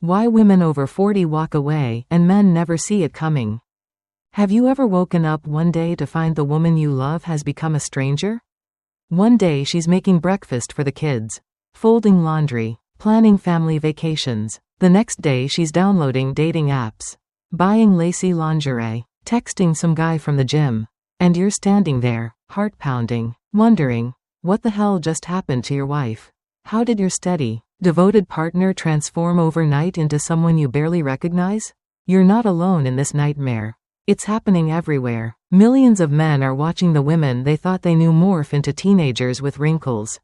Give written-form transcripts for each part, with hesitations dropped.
Why women over 40 walk away and men never see it coming. Have you ever woken up one day to find the woman you love has become a stranger? One day she's making breakfast for the kids, folding laundry, planning family vacations. The next day she's downloading dating apps, buying lacy lingerie, texting some guy from the gym. And you're standing there, heart pounding, wondering, what the hell just happened to your wife? How did your steady, devoted partner transform overnight into someone you barely recognize? You're not alone in this nightmare. It's happening everywhere. Millions of men are watching the women they thought they knew morph into teenagers with wrinkles,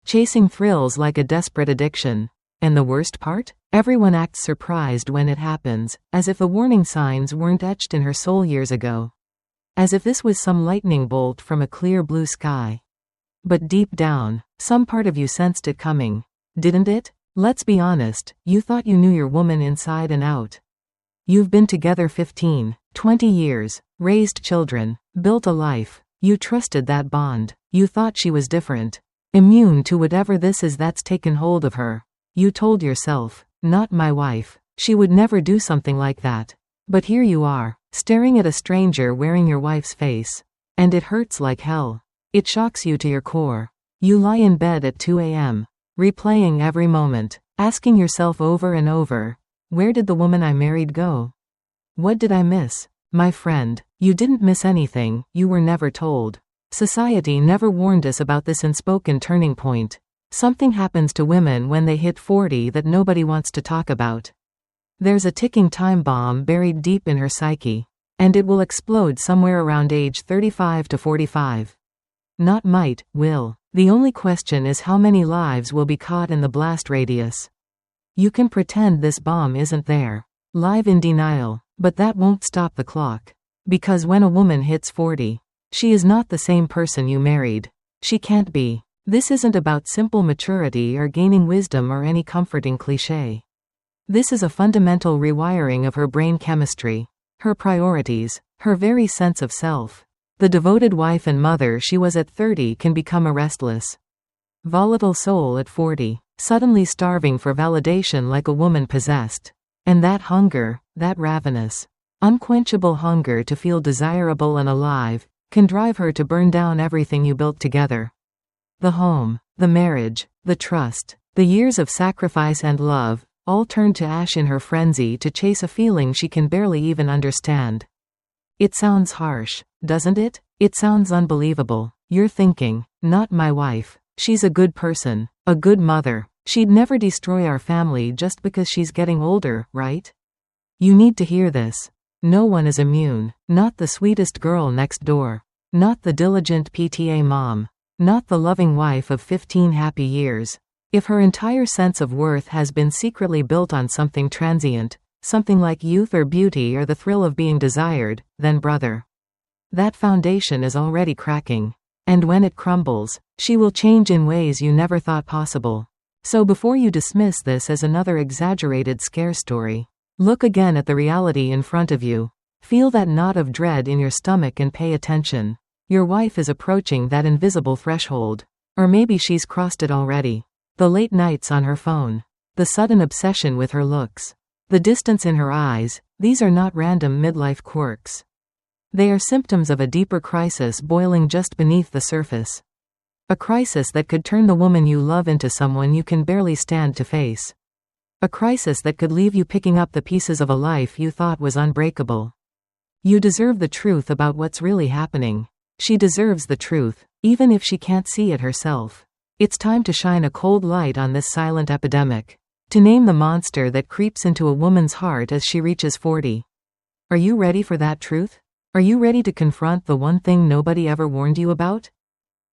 chasing thrills like a desperate addiction. And the worst part? Everyone acts surprised when it happens, as if the warning signs weren't etched in her soul years ago. As if this was some lightning bolt from a clear blue sky. But deep down, some part of you sensed it coming, didn't it? Let's be honest, you thought you knew your woman inside and out. You've been together 15, 20 years, raised children, built a life. You trusted that bond. You thought she was different, immune to whatever this is that's taken hold of her. You told yourself, not my wife. She would never do something like that. But here you are, staring at a stranger wearing your wife's face. And it hurts like hell. It shocks you to your core. You lie in bed at 2 a.m., replaying every moment, asking yourself over and over, where did the woman I married go? What did I miss? My friend, you didn't miss anything, you were never told. Society never warned us about this unspoken turning point. Something happens to women when they hit 40 that nobody wants to talk about. There's a ticking time bomb buried deep in her psyche. And it will explode somewhere around age 35 to 45. Not might, will. The only question is how many lives will be caught in the blast radius. You can pretend this bomb isn't there. Live in denial. But that won't stop the clock. Because when a woman hits 40, she is not the same person you married. She can't be. This isn't about simple maturity or gaining wisdom or any comforting cliché. This is a fundamental rewiring of her brain chemistry, her priorities, her very sense of self. The devoted wife and mother she was at 30 can become a restless, volatile soul at 40, suddenly starving for validation like a woman possessed. And that hunger, that ravenous, unquenchable hunger to feel desirable and alive, can drive her to burn down everything you built together. The home, the marriage, the trust, the years of sacrifice and love, all turn to ash in her frenzy to chase a feeling she can barely even understand. It sounds harsh, doesn't it? It sounds unbelievable. You're thinking, not my wife. She's a good person, a good mother. She'd never destroy our family just because she's getting older, right? You need to hear this. No one is immune. Not the sweetest girl next door. Not the diligent PTA mom. Not the loving wife of 15 happy years. If her entire sense of worth has been secretly built on something transient, something like youth or beauty or the thrill of being desired, then brother, that foundation is already cracking. And when it crumbles, she will change in ways you never thought possible. So before you dismiss this as another exaggerated scare story, look again at the reality in front of you. Feel that knot of dread in your stomach and pay attention. Your wife is approaching that invisible threshold. Or maybe she's crossed it already. The late nights on her phone. The sudden obsession with her looks. The distance in her eyes. These are not random midlife quirks. They are symptoms of a deeper crisis boiling just beneath the surface. A crisis that could turn the woman you love into someone you can barely stand to face. A crisis that could leave you picking up the pieces of a life you thought was unbreakable. You deserve the truth about what's really happening. She deserves the truth, even if she can't see it herself. It's time to shine a cold light on this silent epidemic. To name the monster that creeps into a woman's heart as she reaches 40. Are you ready for that truth? Are you ready to confront the one thing nobody ever warned you about?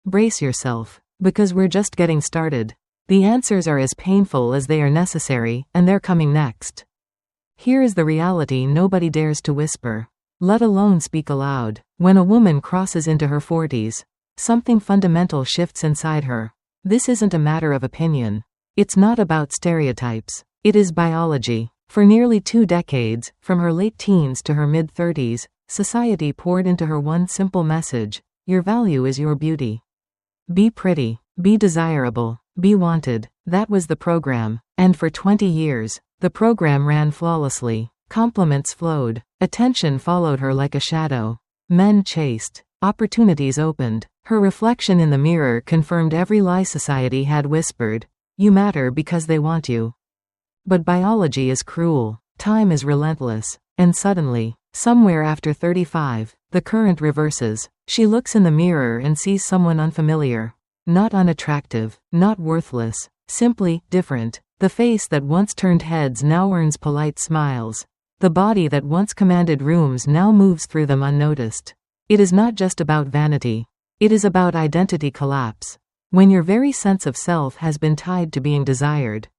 Brace yourself, because we're just getting started. The answers are as painful as they are necessary, and they're coming next. Here is the reality nobody dares to whisper, let alone speak aloud. When a woman crosses into her 40s, something fundamental shifts inside her. This isn't a matter of opinion. It's not about stereotypes. It is biology. For nearly 2 decades, from her late teens to her mid-30s, society poured into her one simple message: your value is your beauty. Be pretty, be desirable, be wanted. That was the program. And for 20 years, The program ran flawlessly. Compliments flowed. Attention followed her like a shadow. Men chased. Opportunities opened. Her reflection in the mirror confirmed every lie society had whispered. You matter because they want you. But biology is cruel. Time is relentless. And suddenly, somewhere after 35, the current reverses. She looks in the mirror and sees someone unfamiliar. Not unattractive, not worthless, simply different. The face that once turned heads now earns polite smiles. The body that once commanded rooms now moves through them unnoticed. It is not just about vanity. It is about identity collapse. When your very sense of self has been tied to being desired.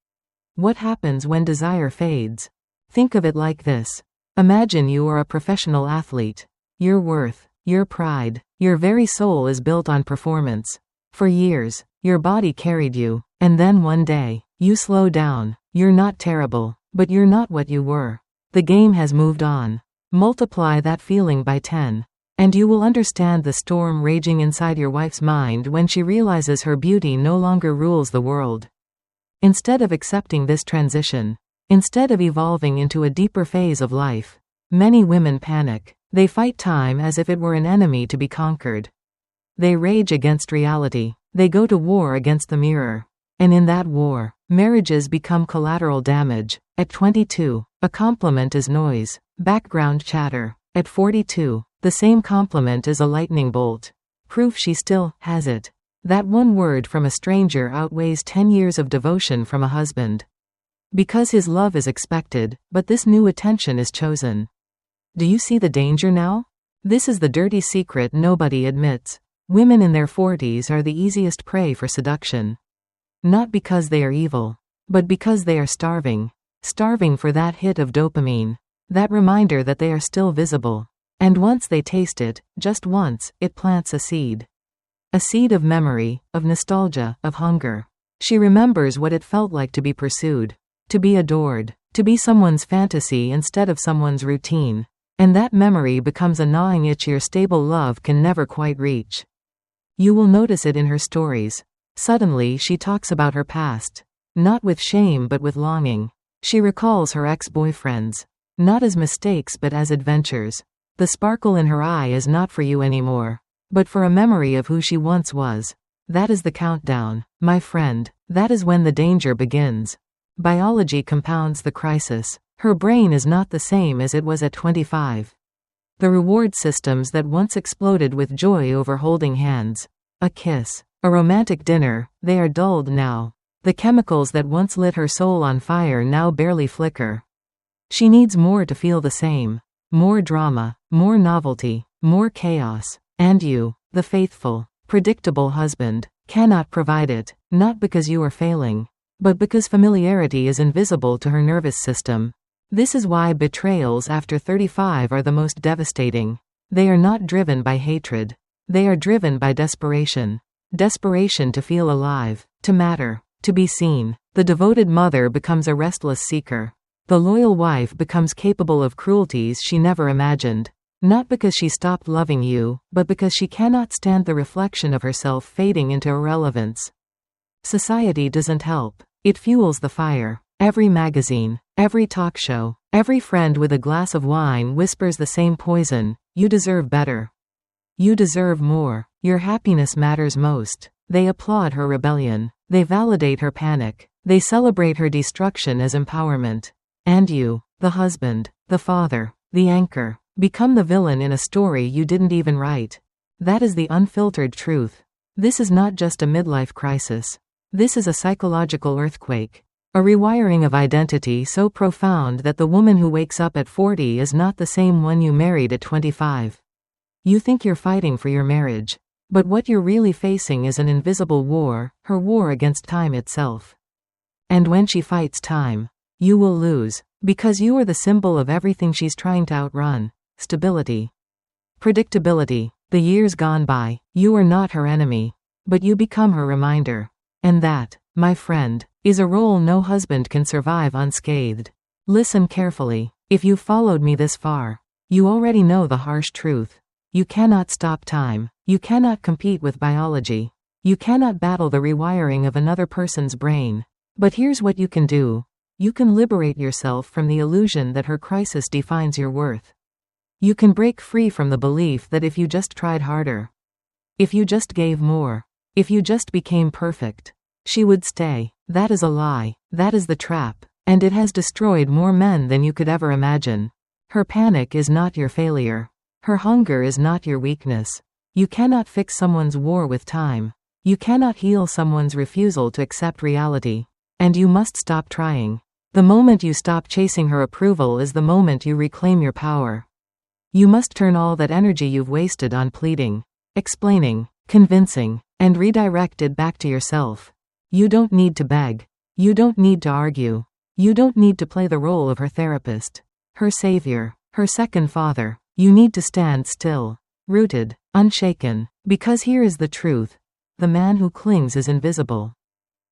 What happens when desire fades? Think of it like this. Imagine you are a professional athlete. Your worth, your pride, your very soul is built on performance. For years, your body carried you, and then one day, you slow down. You're not terrible, but you're not what you were. The game has moved on. Multiply that feeling by 10. And you will understand the storm raging inside your wife's mind when she realizes her beauty no longer rules the world. Instead of accepting this transition, instead of evolving into a deeper phase of life, many women panic. They fight time as if it were an enemy to be conquered. They rage against reality. They go to war against the mirror. And in that war, marriages become collateral damage. At 22, a compliment is noise, background chatter. At 42, the same compliment is a lightning bolt. Proof she still has it. That one word from a stranger outweighs 10 years of devotion from a husband. Because his love is expected, but this new attention is chosen. Do you see the danger now? This is the dirty secret nobody admits. Women in their 40s are the easiest prey for seduction. Not because they are evil, but because they are starving. Starving for that hit of dopamine. That reminder that they are still visible. And once they taste it, just once, it plants a seed. A seed of memory, of nostalgia, of hunger. She remembers what it felt like to be pursued. To be adored. To be someone's fantasy instead of someone's routine. And that memory becomes a gnawing itch your stable love can never quite reach. You will notice it in her stories. Suddenly she talks about her past. Not with shame but with longing. She recalls her ex-boyfriends. Not as mistakes but as adventures. The sparkle in her eye is not for you anymore, but for a memory of who she once was. That is the countdown, my friend. That is when the danger begins. Biology compounds the crisis. Her brain is not the same as it was at 25. The reward systems that once exploded with joy over holding hands, a kiss, a romantic dinner, they are dulled now. The chemicals that once lit her soul on fire now barely flicker. She needs more to feel the same. More drama, more novelty, more chaos. And you, the faithful, predictable husband, cannot provide it, not because you are failing, but because familiarity is invisible to her nervous system. This is why betrayals after 35 are the most devastating. They are not driven by hatred. They are driven by desperation. Desperation to feel alive, to matter, to be seen. The devoted mother becomes a restless seeker. The loyal wife becomes capable of cruelties she never imagined. Not because she stopped loving you, but because she cannot stand the reflection of herself fading into irrelevance. Society doesn't help. It fuels the fire. Every magazine, every talk show, every friend with a glass of wine whispers the same poison. You deserve better. You deserve more. Your happiness matters most. They applaud her rebellion. They validate her panic. They celebrate her destruction as empowerment. And you, the husband, the father, the anchor, become the villain in a story you didn't even write. That is the unfiltered truth. This is not just a midlife crisis. This is a psychological earthquake. A rewiring of identity so profound that the woman who wakes up at 40 is not the same one you married at 25. You think you're fighting for your marriage. But what you're really facing is an invisible war, her war against time itself. And when she fights time, you will lose, because you are the symbol of everything she's trying to outrun. Stability. Predictability. The years gone by, you are not her enemy, but you become her reminder. And that, my friend, is a role no husband can survive unscathed. Listen carefully. If you followed me this far, you already know the harsh truth. You cannot stop time. You cannot compete with biology. You cannot battle the rewiring of another person's brain. But here's what you can do. You can liberate yourself from the illusion that her crisis defines your worth. You can break free from the belief that if you just tried harder, if you just gave more, if you just became perfect, she would stay. That is a lie. That is the trap. And it has destroyed more men than you could ever imagine. Her panic is not your failure. Her hunger is not your weakness. You cannot fix someone's war with time. You cannot heal someone's refusal to accept reality. And you must stop trying. The moment you stop chasing her approval is the moment you reclaim your power. You must turn all that energy you've wasted on pleading, explaining, convincing, and redirect it back to yourself. You don't need to beg. You don't need to argue. You don't need to play the role of her therapist, her savior, her second father. You need to stand still, rooted, unshaken, because here is the truth. The man who clings is invisible.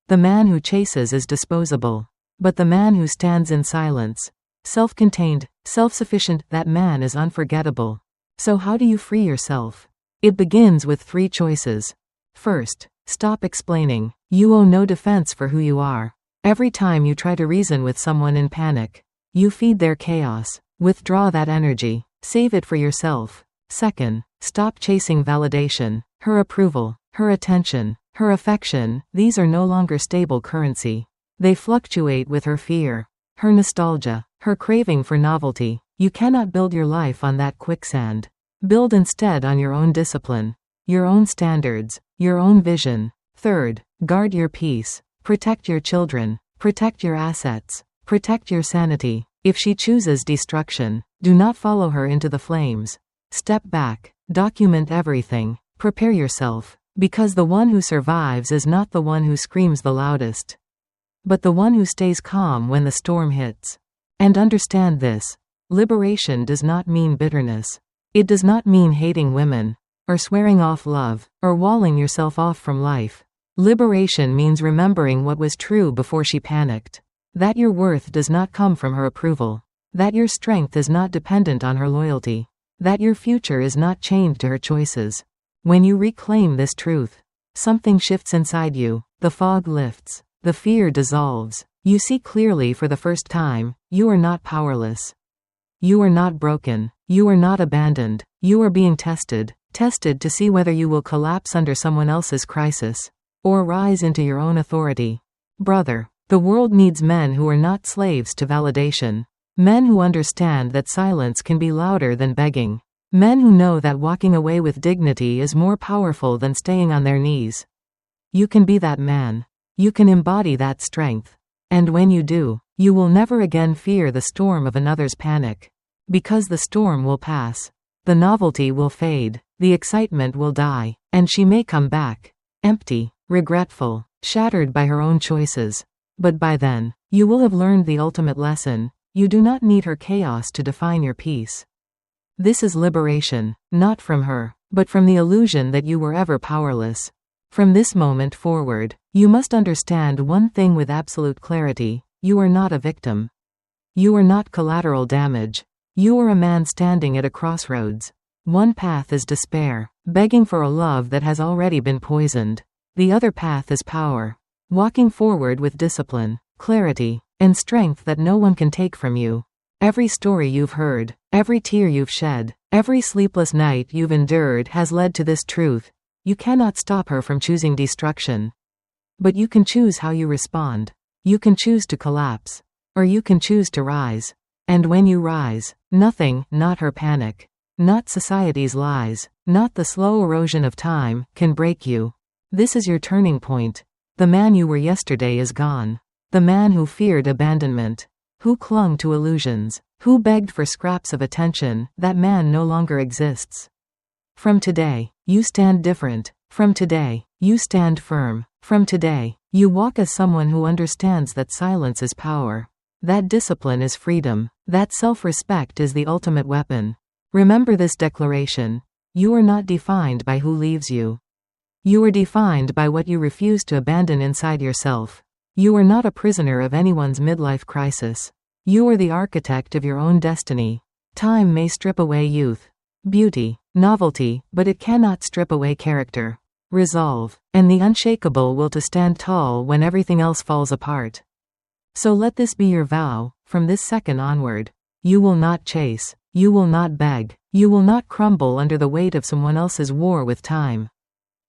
The man who chases is disposable. But the man who stands in silence, self-contained, self-sufficient, that man is unforgettable. So how do you free yourself? It begins with 3 choices. First, stop explaining. You owe no defense for who you are. Every time you try to reason with someone in panic, you feed their chaos. Withdraw that energy. Save it for yourself. Second, stop chasing validation, her approval, her attention, her affection. These are no longer stable currency. They fluctuate with her fear, her nostalgia, her craving for novelty. You cannot build your life on that quicksand. Build instead on your own discipline, your own standards, your own vision. Third, guard your peace. Protect your children. Protect your assets. Protect your sanity. If she chooses destruction, do not follow her into the flames. Step back. Document everything. Prepare yourself. Because the one who survives is not the one who screams the loudest, but the one who stays calm when the storm hits. And understand this. Liberation does not mean bitterness. It does not mean hating women, or swearing off love, or walling yourself off from life. Liberation means remembering what was true before she panicked. That your worth does not come from her approval. That your strength is not dependent on her loyalty. That your future is not chained to her choices. When you reclaim this truth, something shifts inside you. The fog lifts. The fear dissolves. You see clearly for the first time. You are not powerless. You are not broken. You are not abandoned. You are being tested. Tested to see whether you will collapse under someone else's crisis, or rise into your own authority. Brother, the world needs men who are not slaves to validation. Men who understand that silence can be louder than begging. Men who know that walking away with dignity is more powerful than staying on their knees. You can be that man. You can embody that strength. And when you do, you will never again fear the storm of another's panic. Because the storm will pass. The novelty will fade. The excitement will die. And she may come back. Empty, regretful, shattered by her own choices. But by then, you will have learned the ultimate lesson. You do not need her chaos to define your peace. This is liberation, not from her, but from the illusion that you were ever powerless. From this moment forward, you must understand one thing with absolute clarity. You are not a victim. You are not collateral damage. You are a man standing at a crossroads. One path is despair, begging for a love that has already been poisoned. The other path is power, walking forward with discipline, clarity, and strength that no one can take from you. Every story you've heard, every tear you've shed, every sleepless night you've endured has led to this truth. You cannot stop her from choosing destruction. But you can choose how you respond. You can choose to collapse. Or you can choose to rise. And when you rise, nothing, not her panic, not society's lies, not the slow erosion of time, can break you. This is your turning point. The man you were yesterday is gone. The man who feared abandonment, who clung to illusions, who begged for scraps of attention, that man no longer exists. From today, you stand different. From today, you stand firm. From today, you walk as someone who understands that silence is power. That discipline is freedom. That self-respect is the ultimate weapon. Remember this declaration. You are not defined by who leaves you. You are defined by what you refuse to abandon inside yourself. You are not a prisoner of anyone's midlife crisis. You are the architect of your own destiny. Time may strip away youth, beauty, novelty, but it cannot strip away character, resolve, and the unshakable will to stand tall when everything else falls apart. So let this be your vow, from this second onward. You will not chase. You will not beg. You will not crumble under the weight of someone else's war with time.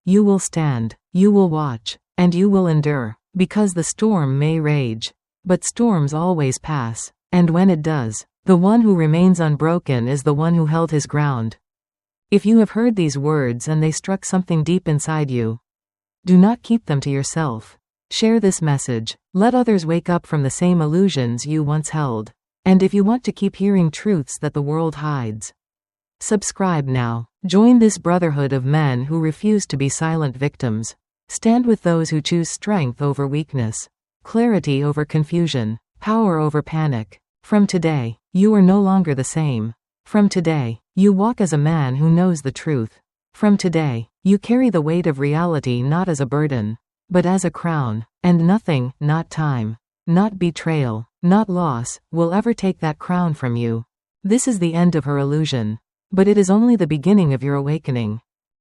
You will stand. You will watch. And you will endure. Because the storm may rage. But storms always pass. And when it does, the one who remains unbroken is the one who held his ground. If you have heard these words and they struck something deep inside you, do not keep them to yourself. Share this message. Let others wake up from the same illusions you once held. And if you want to keep hearing truths that the world hides, subscribe now. Join this brotherhood of men who refuse to be silent victims. Stand with those who choose strength over weakness, clarity over confusion, power over panic. From today, you are no longer the same. From today, you walk as a man who knows the truth. From today, you carry the weight of reality not as a burden, but as a crown, and nothing, not time, not betrayal, not loss, will ever take that crown from you. This is the end of her illusion. But it is only the beginning of your awakening.